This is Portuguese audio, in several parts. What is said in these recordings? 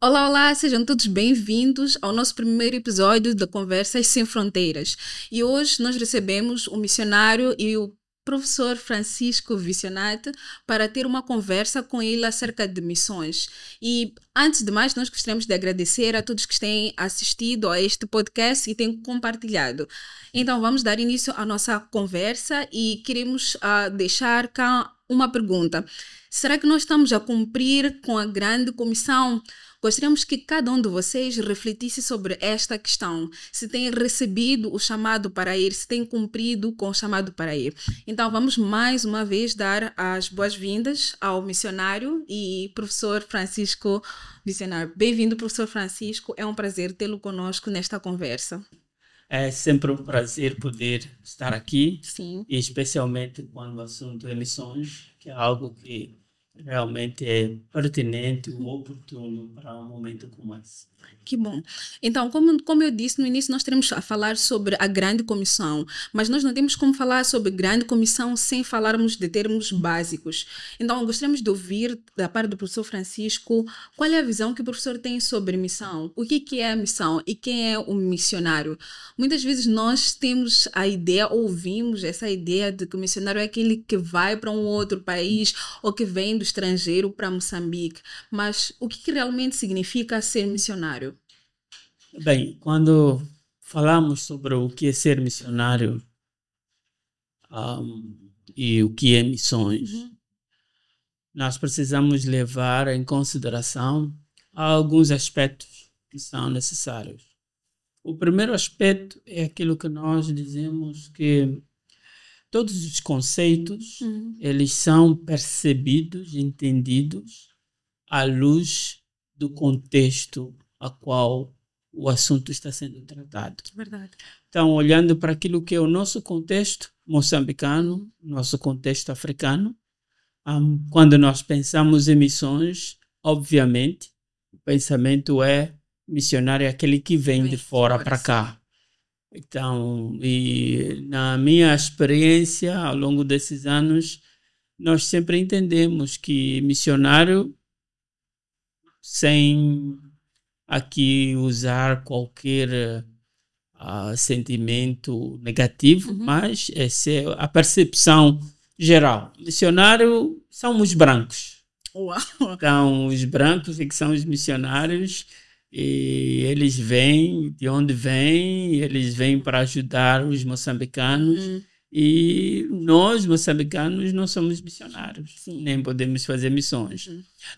Olá, olá, sejam todos bem-vindos ao nosso primeiro episódio da Conversas Sem Fronteiras. E hoje nós recebemos o missionário e o professor Francisco Vissionato para ter uma conversa com ele acerca de missões. E antes de mais, nós gostaríamos de agradecer a todos que têm assistido a este podcast e têm compartilhado. Então vamos dar início à nossa conversa e queremos deixar cá uma pergunta. Será que nós estamos a cumprir com a grande comissão? Gostaríamos que cada um de vocês refletisse sobre esta questão. Se tem recebido o chamado para ir, se tem cumprido com o chamado para ir. Então, vamos mais uma vez dar as boas-vindas ao missionário e professor Francisco Vissionato. Bem-vindo, professor Francisco. É um prazer tê-lo conosco nesta conversa. É sempre um prazer poder estar aqui. Sim. E especialmente quando o assunto é missões, que é algo que realmente é pertinente ou oportuno para um momento como esse. Que bom. Então, como eu disse no início, nós teremos a falar sobre a grande comissão, mas nós não temos como falar sobre grande comissão sem falarmos de termos básicos. Então, gostaríamos de ouvir da parte do professor Francisco qual é a visão que o professor tem sobre missão, o que é a missão e quem é o missionário. Muitas vezes nós temos a ideia, ouvimos essa ideia de que o missionário é aquele que vai para um outro país ou que vem do estrangeiro para Moçambique, mas o que realmente significa ser missionário? Bem, quando falamos sobre o que é ser missionário e o que é missões, nós precisamos levar em consideração alguns aspectos que são necessários. O primeiro aspecto é aquilo que nós dizemos que todos os conceitos, eles são percebidos, entendidos à luz do contexto a qual o assunto está sendo tratado. Verdade. Então, olhando para aquilo que é o nosso contexto moçambicano, nosso contexto africano, quando nós pensamos em missões, obviamente, o pensamento é missionário é aquele que vem de fora para cá. Então, e na minha experiência, ao longo desses anos, nós sempre entendemos que missionário, sem aqui usar qualquer sentimento negativo, mas essa é a percepção geral. Missionário são os brancos. Uau. Então, os brancos é que são os missionários e eles vêm, de onde vêm, eles vêm para ajudar os moçambicanos e nós, moçambicanos, não somos missionários, nem podemos fazer missões.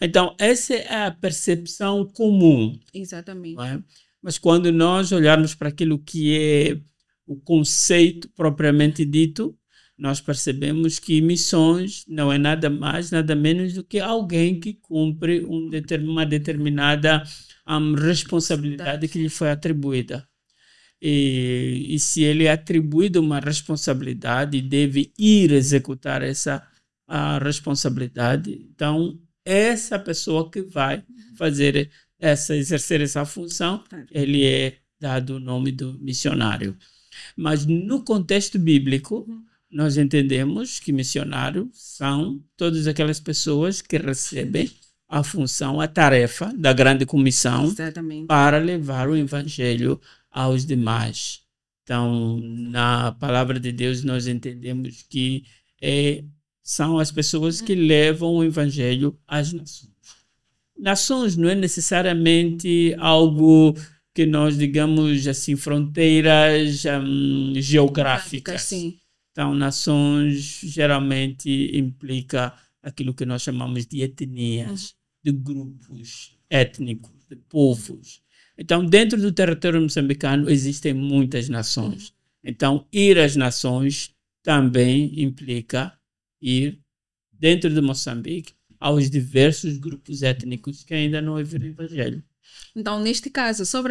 Então, essa é a percepção comum. Exatamente. Não é? Mas quando nós olharmos para aquilo que é o conceito propriamente dito, nós percebemos que missões não é nada mais, nada menos do que alguém que cumpre uma determinada responsabilidade que lhe foi atribuída. E se ele é atribuído uma responsabilidade e deve ir executar essa responsabilidade, então essa pessoa que vai exercer essa função, ele é dado o nome do missionário. Mas no contexto bíblico, nós entendemos que missionários são todas aquelas pessoas que recebem a função, a tarefa da grande comissão. Exatamente. Para levar o evangelho aos demais. Então, na palavra de Deus, nós entendemos que são as pessoas que levam o evangelho às nações. Nações não é necessariamente algo que nós, digamos assim, fronteiras geográficas. Sim. Então, nações geralmente implica aquilo que nós chamamos de etnias, de grupos étnicos, de povos. Então, dentro do território moçambicano existem muitas nações. Então, ir às nações também implica ir dentro de Moçambique aos diversos grupos étnicos que ainda não ouviram o evangelho. Então, neste caso, só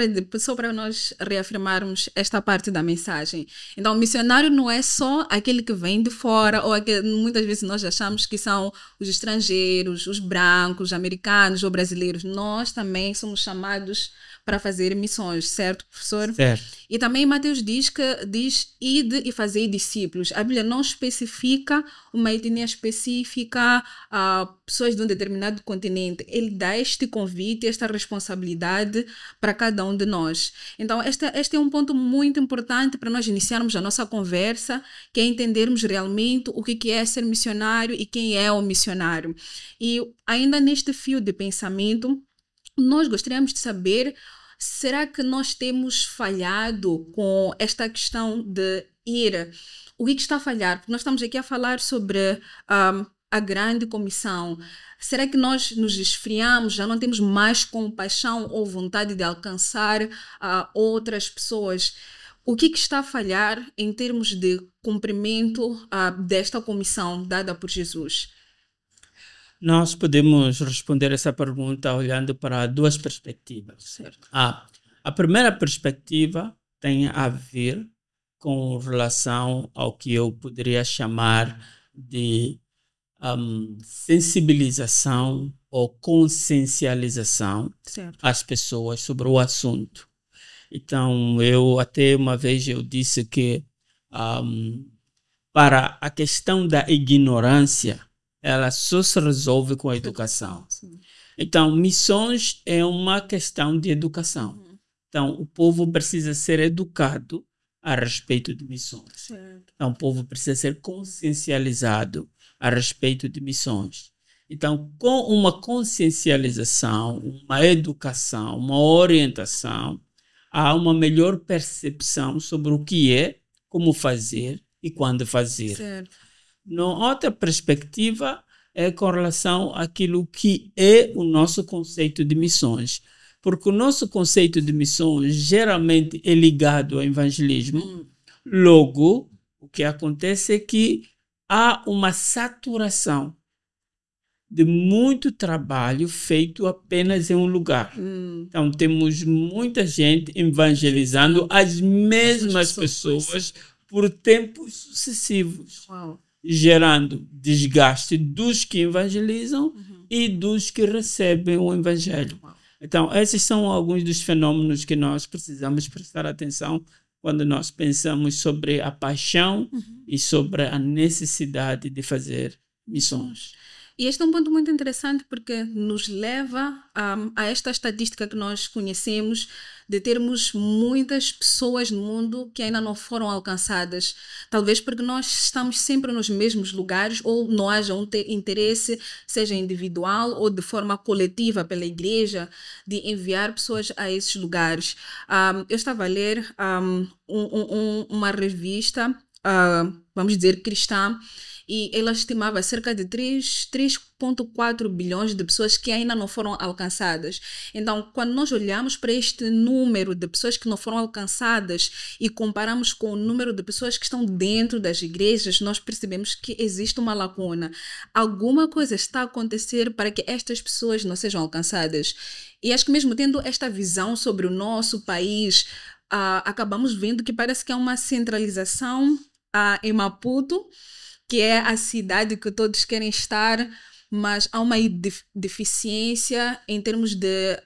para nós reafirmarmos esta parte da mensagem. Então, o missionário não é só aquele que vem de fora, ou muitas vezes nós achamos que são os estrangeiros, os brancos, americanos ou brasileiros. Nós também somos chamados para fazer missões, certo, professor? Certo. E também Mateus diz ide e fazei discípulos. A Bíblia não especifica uma etnia específica a pessoas de um determinado continente. Ele dá este convite, esta responsabilidade para cada um de nós. Então, este é um ponto muito importante para nós iniciarmos a nossa conversa, que é entendermos realmente o que é ser missionário e quem é o missionário. E ainda neste fio de pensamento, nós gostaríamos de saber, será que nós temos falhado com esta questão de ir? O que está a falhar? Porque nós estamos aqui a falar sobre a grande comissão. Será que nós nos esfriamos, já não temos mais compaixão ou vontade de alcançar outras pessoas? O que está a falhar em termos de cumprimento desta comissão dada por Jesus? Nós podemos responder essa pergunta olhando para duas perspectivas. Certo. A primeira perspectiva tem a ver com relação ao que eu poderia chamar de sensibilização ou consciencialização às pessoas sobre o assunto. Então, até uma vez eu disse que para a questão da ignorância, ela só se resolve com a educação. Sim. Então, missões é uma questão de educação. Então, o povo precisa ser educado a respeito de missões. Certo. Então, o povo precisa ser consciencializado a respeito de missões. Então, com uma consciencialização, uma educação, uma orientação, há uma melhor percepção sobre o que é, como fazer e quando fazer. Certo. Outra perspectiva é com relação àquilo que é o nosso conceito de missões. Porque o nosso conceito de missões geralmente é ligado ao evangelismo. Logo, o que acontece é que há uma saturação de muito trabalho feito apenas em um lugar. Então, temos muita gente evangelizando as mesmas pessoas por tempos sucessivos. Uau. Gerando desgaste dos que evangelizam e dos que recebem o evangelho. Então, esses são alguns dos fenômenos que nós precisamos prestar atenção quando nós pensamos sobre a paixão e sobre a necessidade de fazer missões. E este é um ponto muito interessante porque nos leva a esta estatística que nós conhecemos de termos muitas pessoas no mundo que ainda não foram alcançadas. Talvez porque nós estamos sempre nos mesmos lugares ou não haja um interesse, seja individual ou de forma coletiva pela igreja, de enviar pessoas a esses lugares. Eu estava a ler uma revista, vamos dizer, cristã, e ela estimava cerca de 3,4 bilhões de pessoas que ainda não foram alcançadas. Então, quando nós olhamos para este número de pessoas que não foram alcançadas e comparamos com o número de pessoas que estão dentro das igrejas, nós percebemos que existe uma lacuna. Alguma coisa está a acontecer para que estas pessoas não sejam alcançadas. E acho que mesmo tendo esta visão sobre o nosso país, acabamos vendo que parece que há uma centralização em Maputo, que é a cidade que todos querem estar, mas há uma deficiência em termos de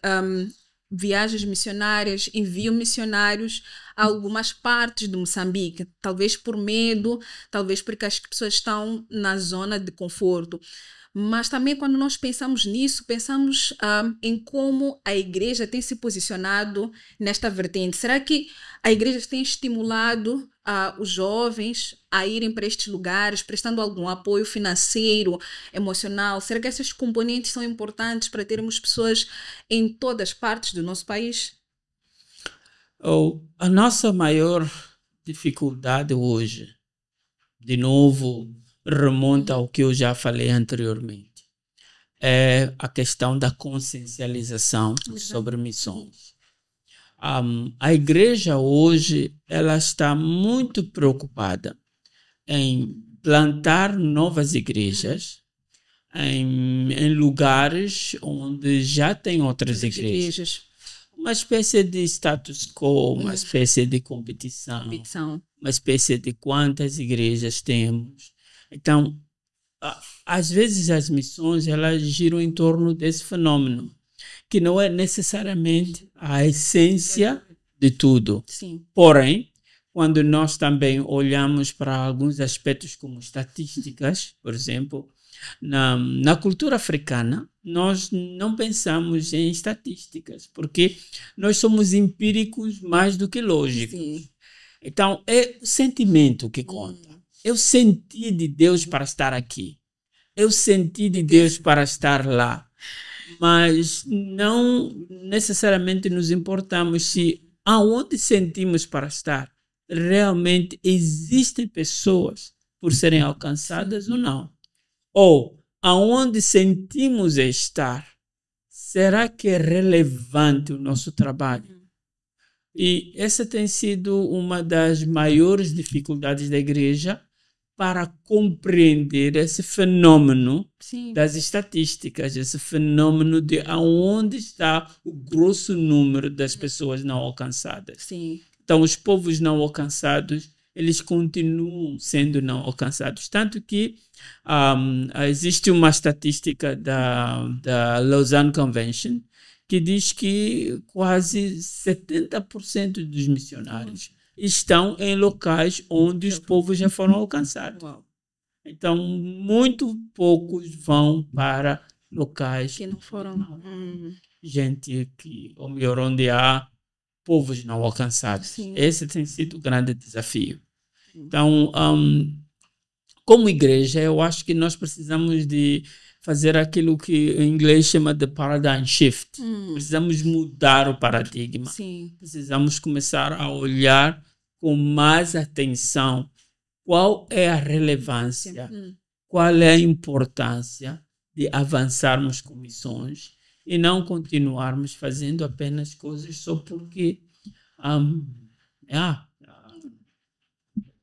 viagens missionárias, envio missionários a algumas partes de Moçambique, talvez por medo, talvez porque as pessoas estão na zona de conforto. Mas também quando nós pensamos nisso, pensamos em como a igreja tem se posicionado nesta vertente. Será que a igreja tem estimulado os jovens a irem para estes lugares, prestando algum apoio financeiro, emocional? Será que esses componentes são importantes para termos pessoas em todas as partes do nosso país? A nossa maior dificuldade hoje, de novo, remonta ao que eu já falei anteriormente. É a questão da consciencialização sobre missões. A igreja hoje ela está muito preocupada em plantar novas igrejas em lugares onde já tem outras igrejas. Uma espécie de status quo, uma espécie de competição, uma espécie de quantas igrejas temos. Então, às vezes as missões elas giram em torno desse fenômeno, que não é necessariamente a essência de tudo. Sim. Porém, quando nós também olhamos para alguns aspectos como estatísticas, por exemplo, na cultura africana, nós não pensamos em estatísticas, porque nós somos empíricos mais do que lógicos. Sim. Então, é o sentimento que conta. Eu senti de Deus para estar aqui. Eu senti de Deus para estar lá. Mas não necessariamente nos importamos se aonde sentimos para estar realmente existem pessoas por serem alcançadas ou não. Ou aonde sentimos estar, será que é relevante o nosso trabalho? E essa tem sido uma das maiores dificuldades da igreja para compreender esse fenômeno das estatísticas, esse fenômeno de aonde está o grosso número das pessoas não alcançadas. Sim. Então, os povos não alcançados, eles continuam sendo não alcançados. Tanto que existe uma estatística da Lausanne Convention que diz que quase 70% dos missionários estão em locais onde os povos já foram alcançados. Uau. Então, muito poucos vão para locais Que não foram. Gente que, ou melhor, onde há povos não alcançados. Sim. Esse tem sido o grande desafio. Então, como igreja, eu acho que nós precisamos de fazer aquilo que em inglês chama de paradigm shift. Precisamos mudar o paradigma. Sim. Precisamos começar a olhar com mais atenção qual é a relevância, qual é a importância de avançarmos com missões e não continuarmos fazendo apenas coisas só porque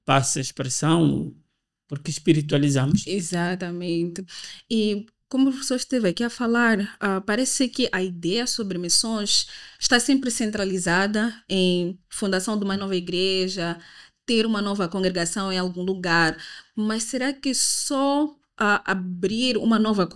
passa a expressão, porque espiritualizamos. Exatamente. E como o professor esteve aqui a falar, parece que a ideia sobre missões está sempre centralizada em fundação de uma nova igreja, ter uma nova congregação em algum lugar. Mas será que só abrir uma nova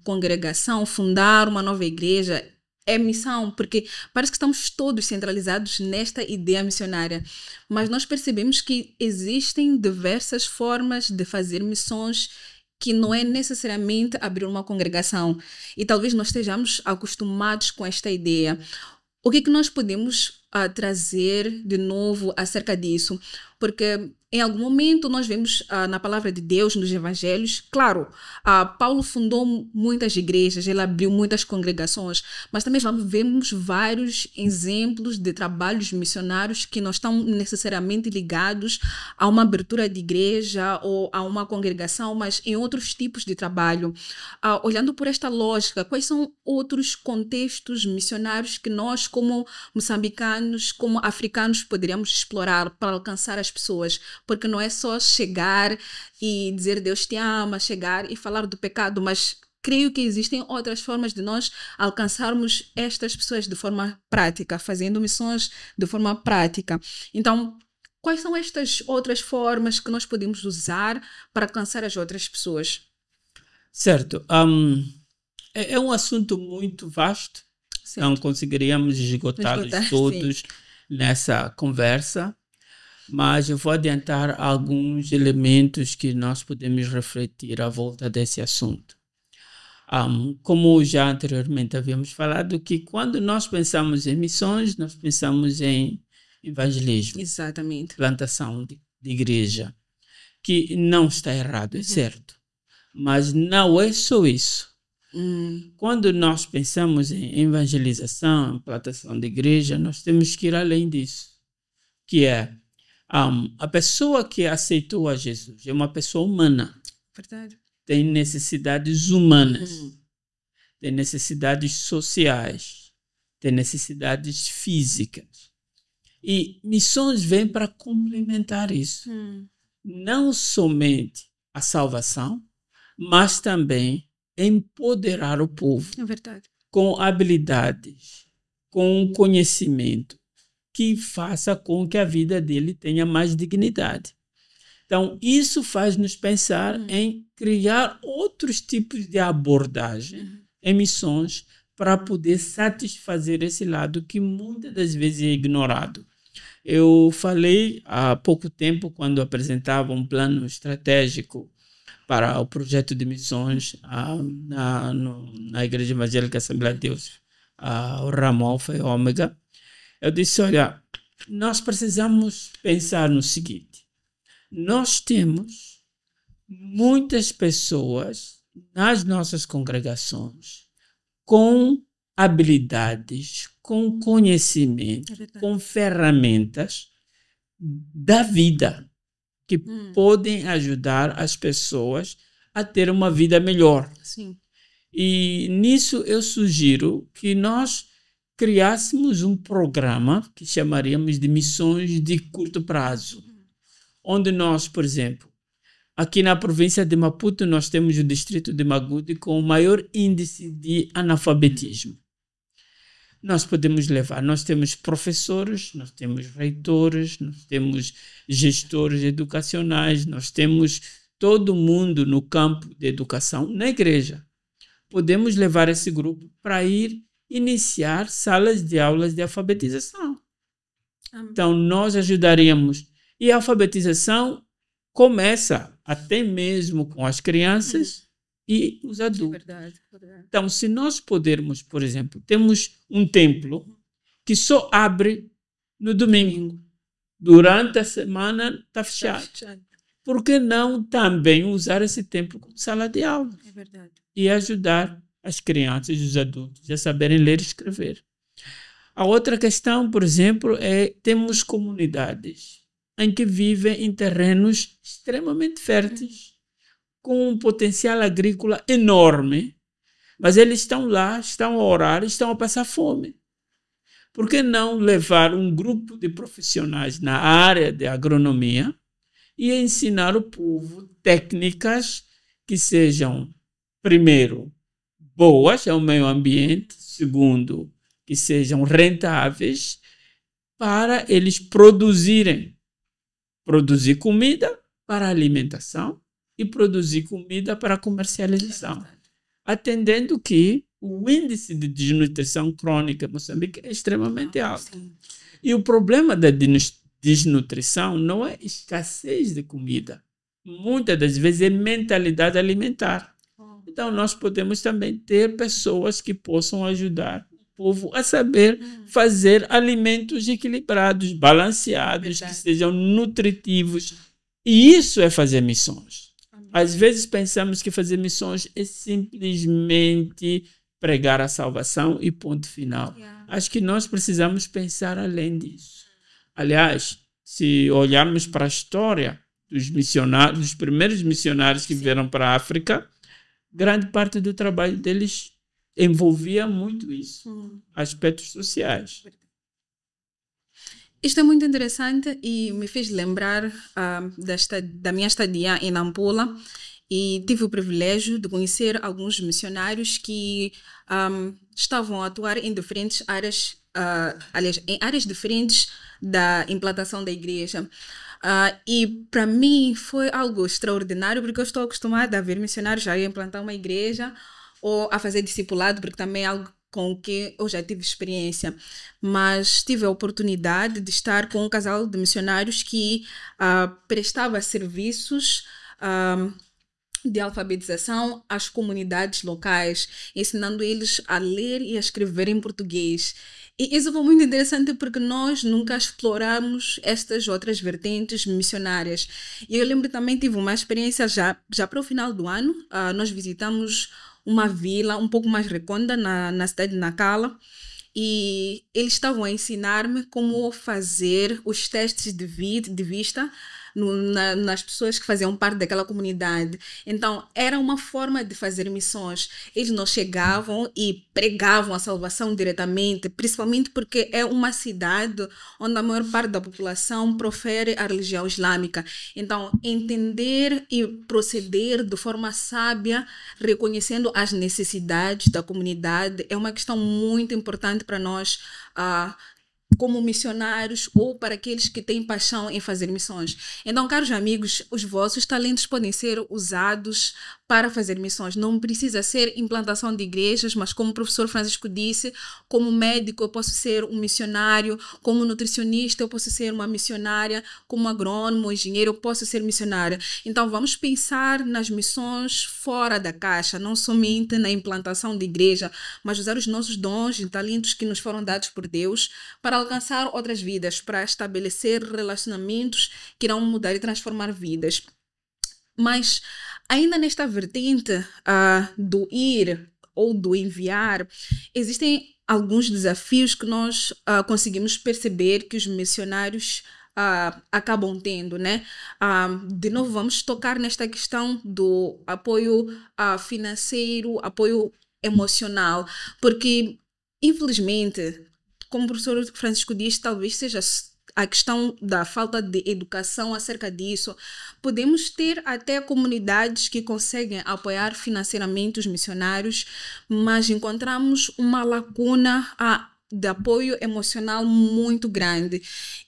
congregação, fundar uma nova igreja é missão? Porque parece que estamos todos centralizados nesta ideia missionária. Mas nós percebemos que existem diversas formas de fazer missões que não é necessariamente abrir uma congregação. E talvez nós estejamos acostumados com esta ideia. O que é que nós podemos trazer de novo acerca disso? Porque em algum momento nós vemos na palavra de Deus, nos evangelhos, claro, Paulo fundou muitas igrejas, ele abriu muitas congregações, mas também vemos vários exemplos de trabalhos missionários que não estão necessariamente ligados a uma abertura de igreja ou a uma congregação, mas em outros tipos de trabalho. Olhando por esta lógica, quais são outros contextos missionários que nós, como moçambicanos, como africanos, poderíamos explorar para alcançar as pessoas? Porque não é só chegar e dizer Deus te ama, chegar e falar do pecado, mas creio que existem outras formas de nós alcançarmos estas pessoas de forma prática, fazendo missões de forma prática. Então, quais são estas outras formas que nós podemos usar para alcançar as outras pessoas? Certo. É um assunto muito vasto. Certo. Não conseguiríamos esgotá-los todos nessa conversa. Mas eu vou adiantar alguns elementos que nós podemos refletir à volta desse assunto. Como já anteriormente havíamos falado, que quando nós pensamos em missões, nós pensamos em evangelismo. Exatamente. Plantação de igreja, que não está errado, é certo. Mas não é só isso. Quando nós pensamos em evangelização, em plantação de igreja, nós temos que ir além disso, que é a pessoa que aceitou a Jesus é uma pessoa humana. Verdade. Tem necessidades humanas, tem necessidades sociais, tem necessidades físicas. E missões vêm para complementar isso. Não somente a salvação, mas também empoderar o povo. É verdade. Com habilidades, com conhecimento, que faça com que a vida dele tenha mais dignidade. Então, isso faz-nos pensar em criar outros tipos de abordagem em missões para poder satisfazer esse lado que muitas das vezes é ignorado. Eu falei há pouco tempo, quando apresentava um plano estratégico para o projeto de missões na Igreja Evangélica Assembleia de Deus, o ramo Alfa e Ômega. Eu disse, olha, nós precisamos pensar no seguinte: nós temos muitas pessoas nas nossas congregações com habilidades, com conhecimento, com ferramentas da vida que podem ajudar as pessoas a ter uma vida melhor. Sim. E nisso eu sugiro que nós criássemos um programa que chamaríamos de missões de curto prazo, onde nós, por exemplo, aqui na província de Maputo, nós temos o distrito de Magude com o maior índice de analfabetismo. Nós podemos levar, nós temos professores, nós temos reitores, nós temos gestores educacionais, nós temos todo mundo no campo de educação na igreja. Podemos levar esse grupo para ir iniciar salas de aulas de alfabetização. Então, nós ajudaríamos. E a alfabetização começa até mesmo com as crianças e os adultos. Verdade. Então, se nós pudermos, por exemplo, temos um templo que só abre no domingo. Durante a semana está fechado. Por que não também usar esse templo como sala de aula? É verdade. E ajudar as crianças e os adultos a saberem ler e escrever. A outra questão, por exemplo, temos comunidades em que vivem em terrenos extremamente férteis, com um potencial agrícola enorme, mas eles estão lá, estão a orar, estão a passar fome. Por que não levar um grupo de profissionais na área de agronomia e ensinar o povo técnicas que sejam, primeiro, boas ao meio ambiente, segundo, que sejam rentáveis para eles produzir comida para alimentação e produzir comida para comercialização, atendendo que o índice de desnutrição crônica em Moçambique é extremamente alto. E o problema da desnutrição não é escassez de comida. Muitas das vezes é mentalidade alimentar. Então, nós podemos também ter pessoas que possam ajudar o povo a saber fazer alimentos equilibrados, balanceados, que sejam nutritivos. E isso é fazer missões. Às vezes pensamos que fazer missões é simplesmente pregar a salvação e ponto final. Acho que nós precisamos pensar além disso. Aliás, se olharmos para a história dos missionários, dos primeiros missionários que vieram para a África, grande parte do trabalho deles envolvia muito isso, aspectos sociais. Isto é muito interessante e me fez lembrar da minha estadia em Nampula, e tive o privilégio de conhecer alguns missionários que estavam a atuar em diferentes áreas, aliás, em áreas diferentes da implantação da igreja. E para mim foi algo extraordinário, porque eu estou acostumada a ver missionários já a implantar uma igreja ou a fazer discipulado, porque também é algo com que eu já tive experiência, mas tive a oportunidade de estar com um casal de missionários que prestava serviços de alfabetização às comunidades locais, ensinando eles a ler e a escrever em português. E isso foi muito interessante porque nós nunca exploramos estas outras vertentes missionárias. E eu lembro também, tive uma experiência já para o final do ano, nós visitamos uma vila um pouco mais recôndita na cidade de Nacala, e eles estavam a ensinar-me como fazer os testes de vista nas pessoas que faziam parte daquela comunidade. Então, era uma forma de fazer missões. Eles não chegavam e pregavam a salvação diretamente, principalmente porque é uma cidade onde a maior parte da população profere a religião islâmica. Então, entender e proceder de forma sábia, reconhecendo as necessidades da comunidade, é uma questão muito importante para nós, como missionários ou para aqueles que têm paixão em fazer missões. Então, caros amigos, os vossos talentos podem ser usados para fazer missões. Não precisa ser implantação de igrejas, mas como o professor Francisco disse, como médico eu posso ser um missionário, como nutricionista eu posso ser uma missionária, como agrônomo, engenheiro eu posso ser missionária. Então vamos pensar nas missões fora da caixa, não somente na implantação de igreja, mas usar os nossos dons e talentos que nos foram dados por Deus para alcançar outras vidas, para estabelecer relacionamentos que irão mudar e transformar vidas. Mas ainda nesta vertente do ir ou do enviar, existem alguns desafios que nós conseguimos perceber que os missionários acabam tendo, né? De novo, vamos tocar nesta questão do apoio financeiro, apoio emocional, porque, infelizmente, como o professor Francisco disse, talvez seja a questão da falta de educação acerca disso. Podemos ter até comunidades que conseguem apoiar financeiramente os missionários, mas encontramos uma lacuna de apoio emocional muito grande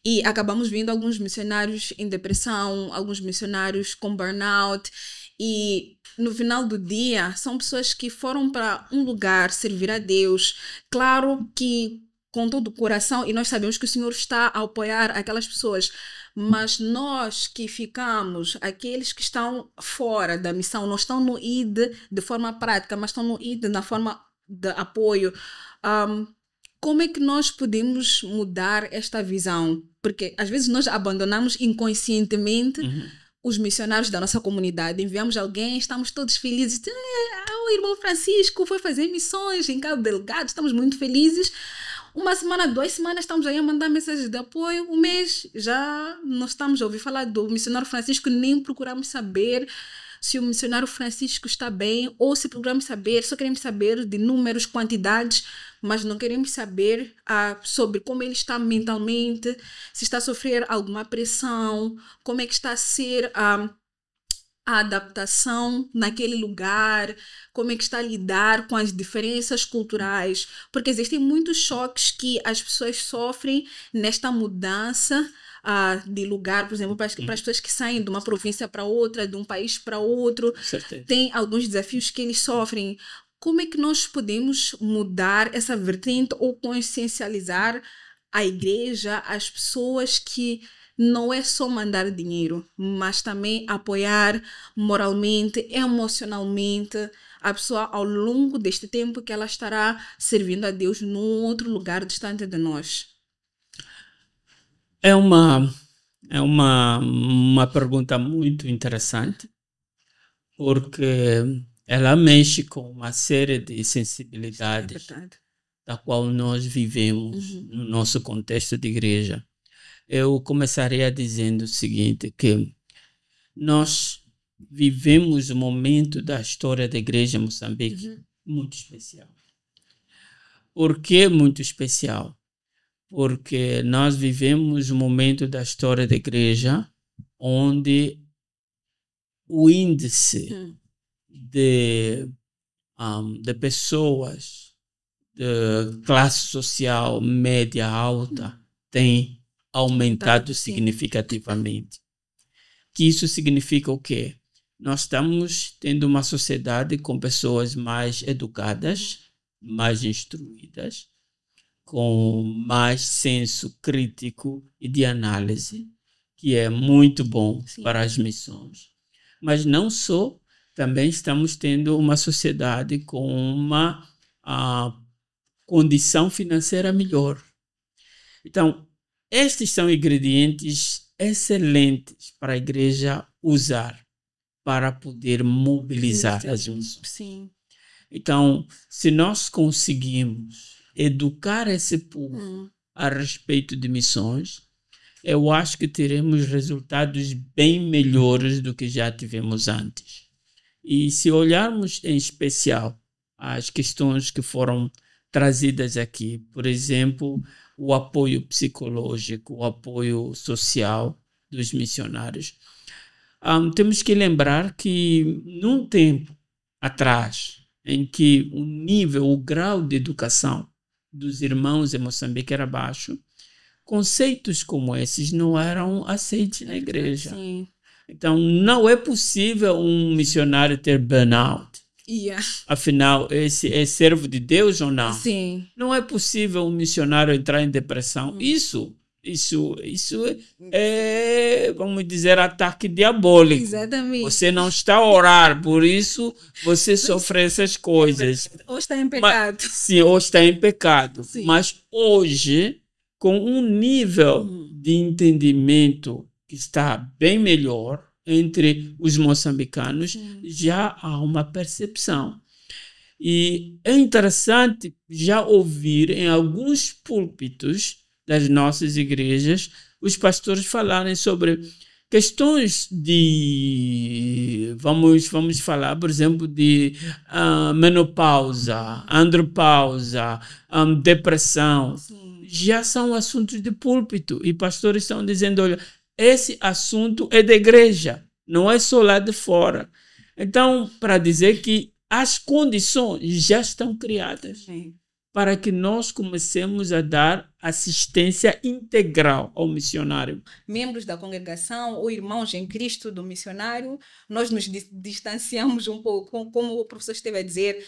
e acabamos vendo alguns missionários em depressão, alguns missionários com burnout e no final do dia são pessoas que foram para um lugar servir a Deus, claro que com todo o coração, e nós sabemos que o Senhor está a apoiar aquelas pessoas, mas nós que ficamos, aqueles que estão fora da missão, não estão no ID de forma prática, mas estão no ID na forma de apoio, como é que nós podemos mudar esta visão? Porque às vezes nós abandonamos inconscientemente os missionários da nossa comunidade, enviamos alguém, estamos todos felizes, o irmão Francisco foi fazer missões em Cabo Delgado, estamos muito felizes. Uma semana, 2 semanas, estamos aí a mandar mensagens de apoio. Um mês, já não estamos a ouvir falar do missionário Francisco, nem procuramos saber se o missionário Francisco está bem, ou se procuramos saber, só queremos saber de números, quantidades, mas não queremos saber sobre como ele está mentalmente, se está a sofrer alguma pressão, como é que está a ser a adaptação naquele lugar, como é que está a lidar com as diferenças culturais, porque existem muitos choques que as pessoas sofrem nesta mudança de lugar, por exemplo, para as pessoas que saem de uma província para outra, de um país para outro, tem alguns desafios que eles sofrem. Como é que nós podemos mudar essa vertente ou consciencializar a igreja, as pessoas que não é só mandar dinheiro, mas também apoiar moralmente, emocionalmente a pessoa ao longo deste tempo que ela estará servindo a Deus num outro lugar distante de nós? É uma pergunta muito interessante, porque ela mexe com uma série de sensibilidades da qual nós vivemos no nosso contexto de igreja. Eu começaria dizendo o seguinte, que nós vivemos um momento da história da igreja em Moçambique muito especial. Por que muito especial? Porque nós vivemos um momento da história da igreja onde o índice de pessoas de classe social média alta tem aumentado significativamente. Que isso significa o quê? Nós estamos tendo uma sociedade com pessoas mais educadas, mais instruídas, com mais senso crítico e de análise, que é muito bom para as missões. Mas não só, também estamos tendo uma sociedade com uma condição financeira melhor. Então, estes são ingredientes excelentes para a igreja usar para poder mobilizar as missões. Sim. Então, se nós conseguimos educar esse povo a respeito de missões, eu acho que teremos resultados bem melhores do que já tivemos antes. E se olharmos em especial as questões que foram trazidas aqui, por exemplo, o apoio psicológico, o apoio social dos missionários, temos que lembrar que num tempo atrás, em que o grau de educação dos irmãos em Moçambique era baixo, conceitos como esses não eram aceitos na igreja. Sim. Então, não é possível um missionário ter burnout. Yeah. Afinal, esse é servo de Deus ou não? Sim. Não é possível um missionário entrar em depressão. Isso é, vamos dizer, ataque diabólico. Exatamente. Você não está a orar, por isso você sofre essas coisas. Ou está em pecado. Sim, ou está em pecado. Sim. Mas hoje, com um nível de entendimento que está bem melhor entre os moçambicanos, já há uma percepção. E é interessante já ouvir em alguns púlpitos das nossas igrejas os pastores falarem sobre questões de, vamos falar, por exemplo, de menopausa, andropausa, depressão. Sim. Já são assuntos de púlpito e pastores estão dizendo, olha, esse assunto é da igreja, não é só lá de fora. Então, para dizer que as condições já estão criadas. Sim. Para que nós comecemos a dar assistência integral ao missionário. Membros da congregação ou irmãos em Cristo do missionário, nós nos distanciamos um pouco, como o professor esteve a dizer,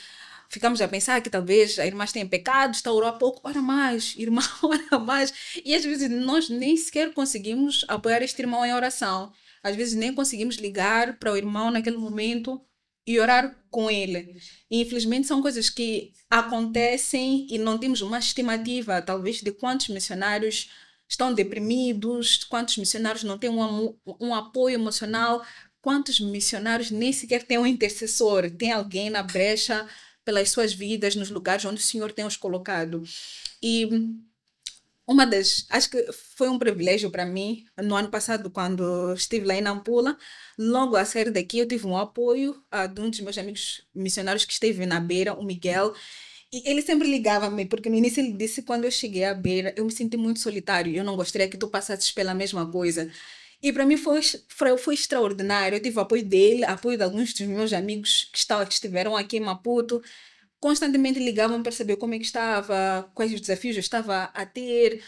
ficamos a pensar que talvez a irmã tenha pecado, está a orar pouco, ora mais, irmão, ora mais. E às vezes nós nem sequer conseguimos apoiar este irmão em oração. Às vezes nem conseguimos ligar para o irmão naquele momento e orar com ele. E, infelizmente, são coisas que acontecem e não temos uma estimativa, talvez, de quantos missionários estão deprimidos, quantos missionários não têm um apoio emocional, quantos missionários nem sequer têm um intercessor, tem alguém na brecha pelas suas vidas, nos lugares onde o Senhor tem os colocado. E acho que foi um privilégio para mim, no ano passado, quando estive lá em Nampula, logo a sair daqui eu tive um apoio de um dos meus amigos missionários que esteve na Beira, o Miguel, e ele sempre ligava-me, porque no início ele disse, quando eu cheguei à Beira, eu me senti muito solitário, eu não gostaria que tu passasses pela mesma coisa. E para mim foi extraordinário, eu tive apoio dele, apoio de alguns dos meus amigos que estiveram aqui em Maputo, constantemente ligavam para saber como é que estava, quais os desafios eu estava a ter.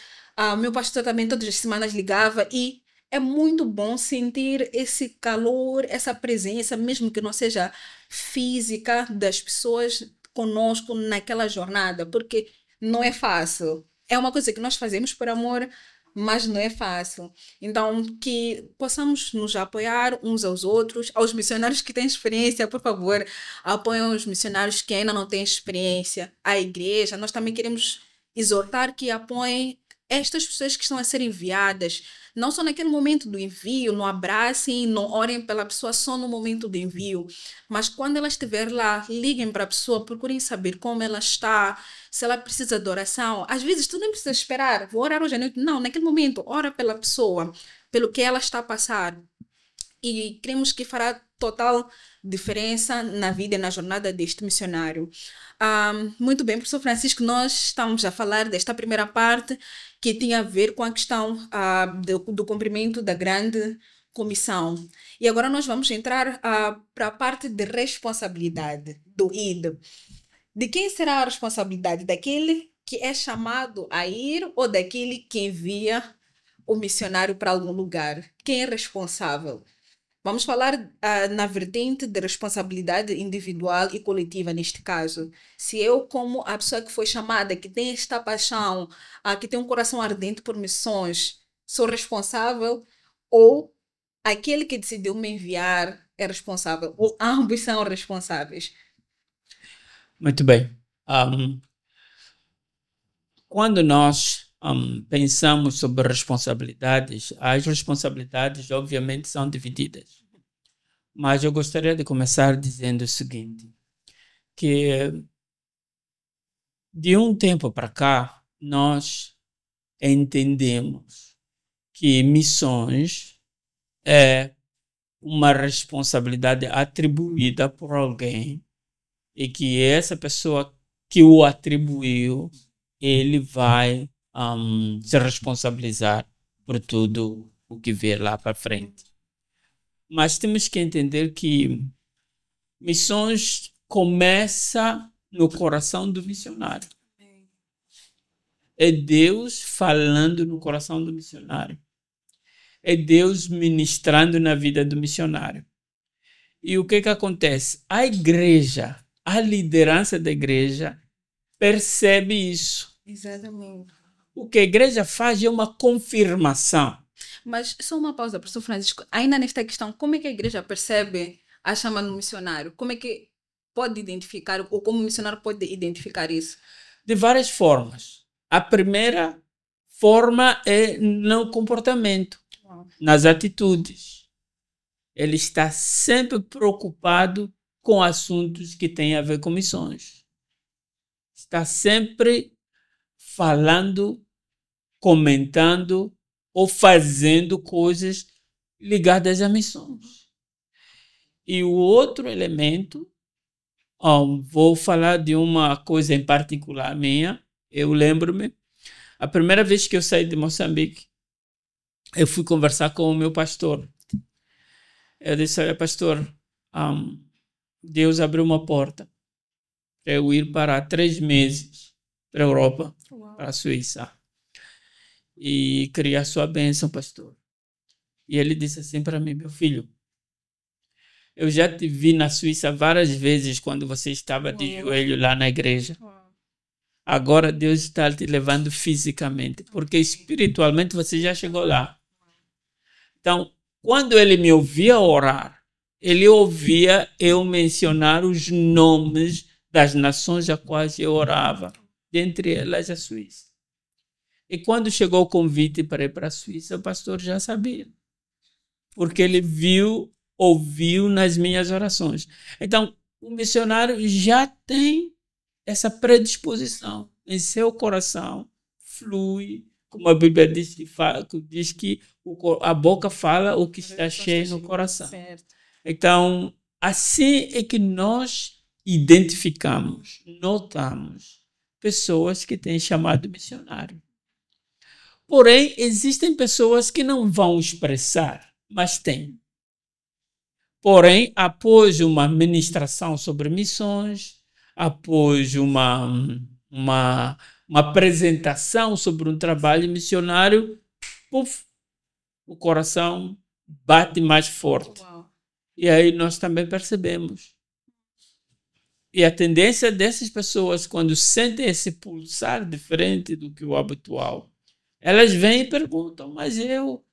O meu pastor também todas as semanas ligava e é muito bom sentir esse calor, essa presença, mesmo que não seja física, das pessoas conosco naquela jornada, porque não é fácil. É uma coisa que nós fazemos por amor, mas não é fácil. Então, que possamos nos apoiar uns aos outros, aos missionários que têm experiência, por favor, apoiem os missionários que ainda não têm experiência, a igreja. Nós também queremos exortar que apoiem estas pessoas que estão a ser enviadas, não só naquele momento do envio, não abracem, não orem pela pessoa só no momento do envio, mas quando ela estiver lá, liguem para a pessoa, procurem saber como ela está, se ela precisa de oração. Às vezes tu nem precisa esperar, vou orar hoje à noite. Não, naquele momento, ora pela pessoa, pelo que ela está a passar. E cremos que fará total diferença na vida e na jornada deste missionário. Muito bem, professor Francisco, nós estamos a falar desta primeira parte que tinha a ver com a questão do cumprimento da grande comissão. E agora nós vamos entrar para a parte de responsabilidade do ID. De quem será a responsabilidade? Daquele que é chamado a ir ou daquele que envia o missionário para algum lugar? Quem é responsável? Vamos falar na vertente de responsabilidade individual e coletiva neste caso. Se eu, como a pessoa que foi chamada, que tem esta paixão, que tem um coração ardente por missões, sou responsável, ou aquele que decidiu me enviar é responsável, ou ambos são responsáveis? Muito bem. Quando nós pensamos sobre responsabilidades, as responsabilidades obviamente são divididas. Mas eu gostaria de começar dizendo o seguinte, que de um tempo para cá, nós entendemos que missões é uma responsabilidade atribuída por alguém e que essa pessoa que o atribuiu, ele vai se responsabilizar por tudo o que vier lá para frente. Mas temos que entender que missões começa no coração do missionário. É Deus falando no coração do missionário. é Deus ministrando na vida do missionário. E o que acontece? A igreja, a liderança da igreja percebe isso. Exatamente. O que a igreja faz é uma confirmação. Mas só uma pausa, professor Francisco. Ainda nesta questão, como é que a igreja percebe a chama no missionário? Como é que pode identificar, ou como o missionário pode identificar isso? De várias formas. A primeira forma é no comportamento, nas atitudes. Ele está sempre preocupado com assuntos que têm a ver com missões. Está sempre falando, comentando ou fazendo coisas ligadas a missões. E o outro elemento, vou falar de uma coisa em particular minha. Eu lembro-me, a primeira vez que eu saí de Moçambique, eu fui conversar com o meu pastor. Eu disse: olha, pastor, Deus abriu uma porta para eu ir para 3 meses para a Europa, para a Suíça. E queria a sua bênção, pastor. E ele disse assim para mim: meu filho, eu já te vi na Suíça várias vezes quando você estava de joelho lá na igreja. Agora Deus está te levando fisicamente, porque espiritualmente você já chegou lá. Então, quando ele me ouvia orar, ele ouvia eu mencionar os nomes das nações a quais eu orava, dentre elas a Suíça. E quando chegou o convite para ir para a Suíça, o pastor já sabia, porque ele ouviu nas minhas orações. Então, o missionário já tem essa predisposição em seu coração, flui, como a Bíblia diz que a boca fala o que está cheio no coração. Certo. Então, assim é que nós identificamos, notamos pessoas que têm chamado missionário. Porém, existem pessoas que não vão expressar, mas têm. Porém, após uma ministração sobre missões, após uma apresentação sobre um trabalho missionário, o coração bate mais forte. Uau. E aí nós também percebemos. E a tendência dessas pessoas, quando sentem esse pulsar diferente do que o habitual, elas vêm e perguntam: mas eu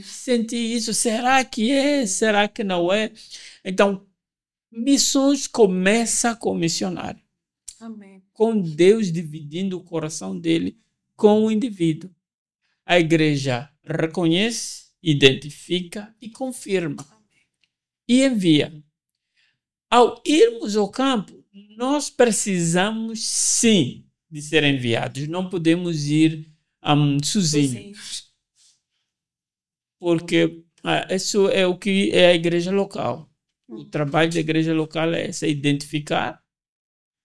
senti isso, será que é? Será que não é? Então, missões começa com o missionário. Amém. Com Deus dividindo o coração dele com o indivíduo. A igreja reconhece, identifica e confirma. E envia. Ao irmos ao campo, nós precisamos sim de ser enviados. Não podemos ir sozinhos. Porque isso é o que é a igreja local. O trabalho da igreja local é esse: identificar